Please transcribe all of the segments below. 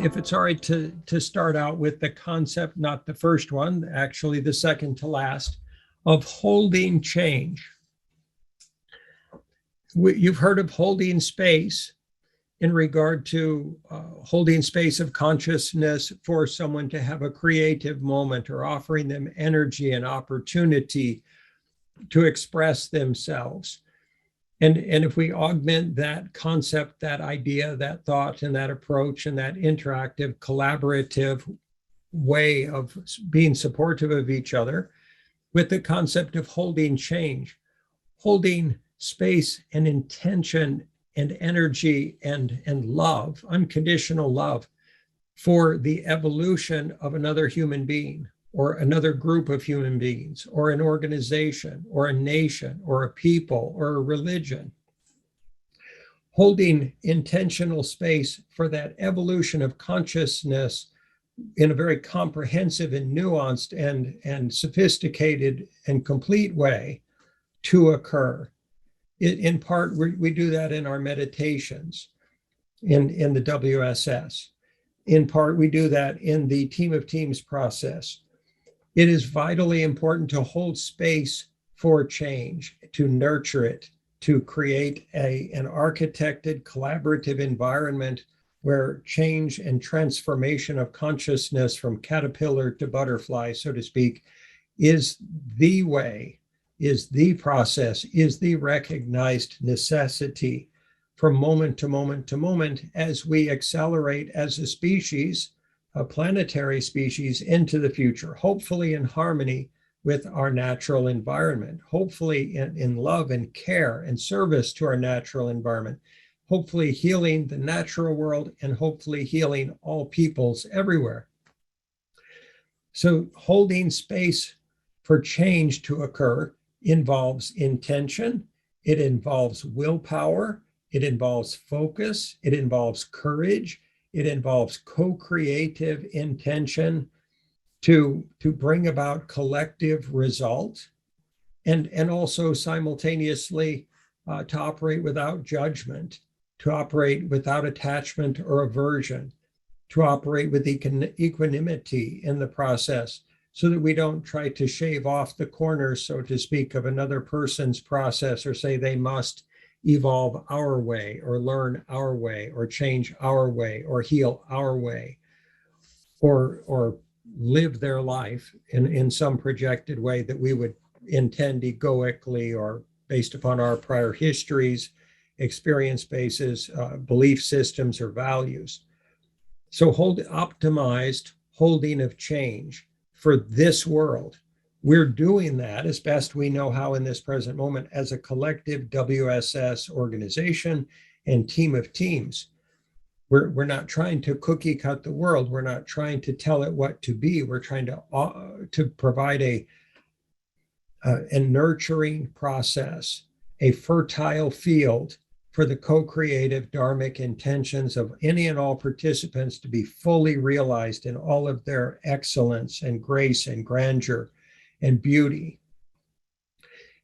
If it's all right to start out with the concept, not the first one, actually the second to last, of holding change. You've heard of holding space in regard to holding space of consciousness for someone to have a creative moment, or offering them energy and opportunity to express themselves. And if we augment that concept, that idea, that thought, and that approach, and that interactive, collaborative way of being supportive of each other with the concept of holding change, holding space and intention and energy and love, unconditional love, for the evolution of another human being, or another group of human beings, or an organization, or a nation, or a people, or a religion. Holding intentional space for that evolution of consciousness in a very comprehensive and nuanced and sophisticated and complete way to occur. In part, we do that in our meditations in the WSS. In part, we do that in the team of teams process. It is vitally important to hold space for change, to nurture it, to create an architected, collaborative environment where change and transformation of consciousness from caterpillar to butterfly, so to speak, is the way, is the process, is the recognized necessity from moment to moment to moment as we accelerate as a species, a planetary species, into the future, hopefully in harmony with our natural environment, hopefully in love and care and service to our natural environment, hopefully healing the natural world, and hopefully healing all peoples everywhere. So holding space for change to occur involves intention, it involves willpower, it involves focus, it involves courage, it involves co-creative intention to bring about collective result, and also simultaneously to operate without judgment, to operate without attachment or aversion, to operate with equanimity in the process, so that we don't try to shave off the corners, so to speak, of another person's process, or say they must evolve our way, or learn our way, or change our way, or heal our way, or live their life in some projected way that we would intend egoically, or based upon our prior histories, experience bases, belief systems, or values. So optimized holding of change for this world. We're doing that as best we know how in this present moment as a collective WSS organization and team of teams. We're not trying to cookie cut the world. We're not trying to tell it what to be. We're trying to provide a nurturing process, a fertile field for the co-creative dharmic intentions of any and all participants to be fully realized in all of their excellence and grace and grandeur and beauty.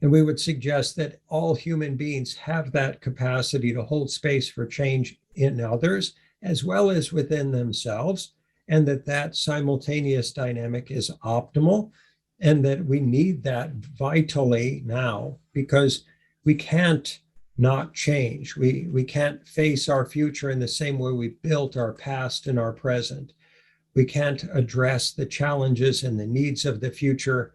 And we would suggest that all human beings have that capacity to hold space for change in others as well as within themselves, and that simultaneous dynamic is optimal, and that we need that vitally now, because we can't not change. We can't face our future in the same way we built our past and our present. We can't address the challenges and the needs of the future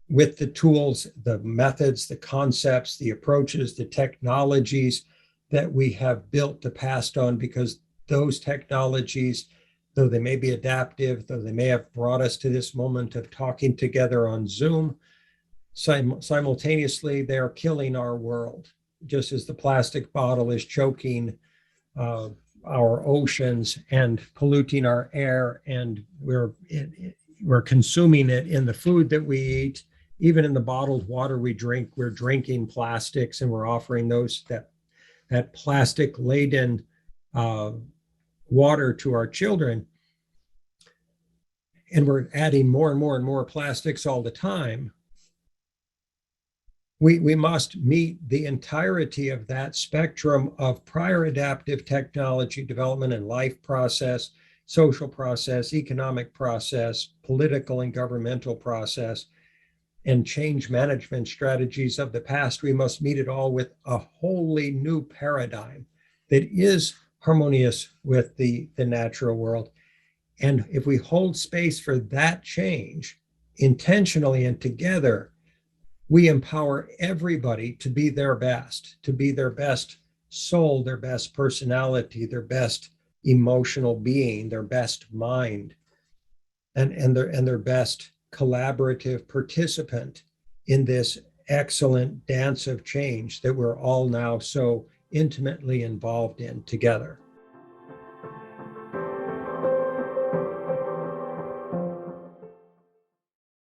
with the tools, the methods, the concepts, the approaches, the technologies that we have built the past on, because those technologies, though they may be adaptive, though they may have brought us to this moment of talking together on Zoom, simultaneously they are killing our world, just as the plastic bottle is choking our oceans and polluting our air, and we're consuming it in the food that we eat. Even in the bottled water we drink, we're drinking plastics, and we're offering that plastic laden water to our children. And we're adding more and more and more plastics all the time. We must meet the entirety of that spectrum of prior adaptive technology development and life process social process, economic process, political and governmental process, and change management strategies of the past, we must meet it all with a wholly new paradigm that is harmonious with the natural world. And if we hold space for that change intentionally and together, we empower everybody to be their best, soul, their best personality, their best emotional being, their best mind, and their best collaborative participant in this excellent dance of change that we're all now so intimately involved in together.